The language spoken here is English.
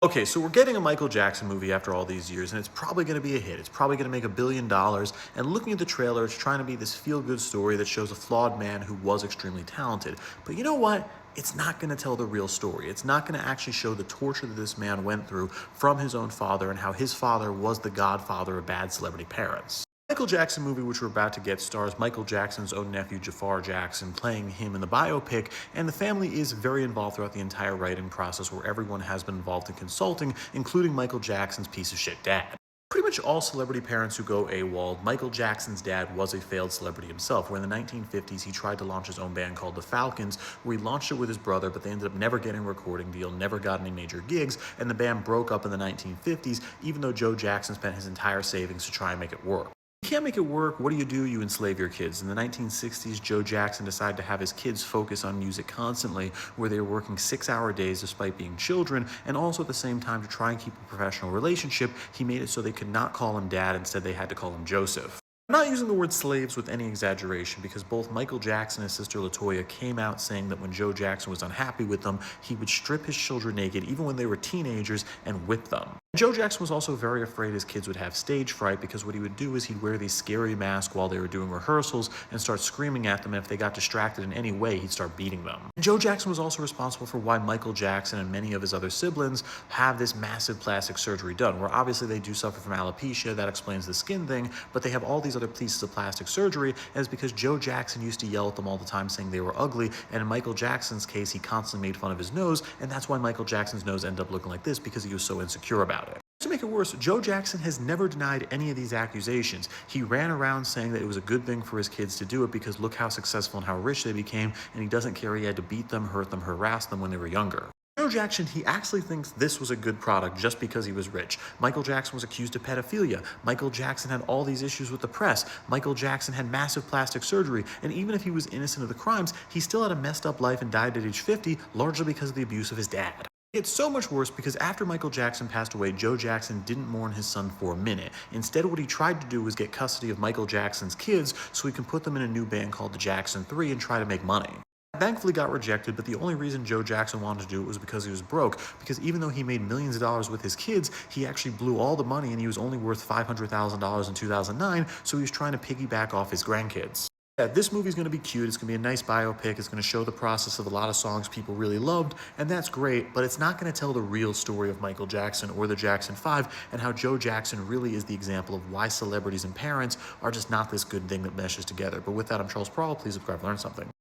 Okay, so we're getting a Michael Jackson movie after all these years, and it's probably going to be a hit. It's probably going to make $1 billion. And looking at the trailer, it's trying to be this feel-good story that shows a flawed man who was extremely talented. But you know what? It's not going to tell the real story. It's not going to actually show the torture that this man went through from his own father and how his father was the godfather of bad celebrity parents. Michael Jackson movie, which we're about to get, stars Michael Jackson's own nephew, Jafar Jackson, playing him in the biopic, and the family is very involved throughout the entire writing process, where everyone has been involved in consulting, including Michael Jackson's piece of shit dad. Pretty much all celebrity parents who go AWOL, Michael Jackson's dad was a failed celebrity himself, where in the 1950s he tried to launch his own band called the Falcons, where he launched it with his brother, but they ended up never getting a recording deal, never got any major gigs, and the band broke up in the 1950s, even though Joe Jackson spent his entire savings to try and make it work. You can't make it work. What do? You enslave your kids. In the 1960s, Joe Jackson decided to have his kids focus on music constantly, where they were working 6-hour days despite being children, and also at the same time to try and keep a professional relationship, he made it so they could not call him dad, instead they had to call him Joseph. I'm not using the word slaves with any exaggeration, because both Michael Jackson and his sister LaToya came out saying that when Joe Jackson was unhappy with them, he would strip his children naked even when they were teenagers and whip them. Joe Jackson was also very afraid his kids would have stage fright, because what he would do is he'd wear these scary masks while they were doing rehearsals and start screaming at them, and if they got distracted in any way, he'd start beating them. Joe Jackson was also responsible for why Michael Jackson and many of his other siblings have this massive plastic surgery done, where obviously they do suffer from alopecia, that explains the skin thing, but they have all these other pieces of plastic surgery, and it's because Joe Jackson used to yell at them all the time saying they were ugly, and in Michael Jackson's case, he constantly made fun of his nose, and that's why Michael Jackson's nose ended up looking like this, because he was so insecure about it. To make it worse, Joe Jackson has never denied any of these accusations. He ran around saying that it was a good thing for his kids to do it because look how successful and how rich they became, and he doesn't care he had to beat them, hurt them, harass them when they were younger. Joe Jackson, he actually thinks this was a good product just because he was rich. Michael Jackson was accused of pedophilia. Michael Jackson had all these issues with the press. Michael Jackson had massive plastic surgery. And even if he was innocent of the crimes, he still had a messed up life and died at age 50, largely because of the abuse of his dad. It's so much worse because after Michael Jackson passed away, Joe Jackson didn't mourn his son for a minute. Instead, what he tried to do was get custody of Michael Jackson's kids so he can put them in a new band called the Jackson 3 and try to make money. Thankfully got rejected, but the only reason Joe Jackson wanted to do it was because he was broke, because even though he made millions of dollars with his kids, he actually blew all the money and he was only worth $500,000 in 2009, so he was trying to piggyback off his grandkids. Yeah, this movie's going to be cute, it's going to be a nice biopic, it's going to show the process of a lot of songs people really loved, and that's great, but it's not going to tell the real story of Michael Jackson or the Jackson 5 and how Joe Jackson really is the example of why celebrities and parents are just not this good thing that meshes together. But with that, I'm Charles Prowl. Please subscribe, learn something.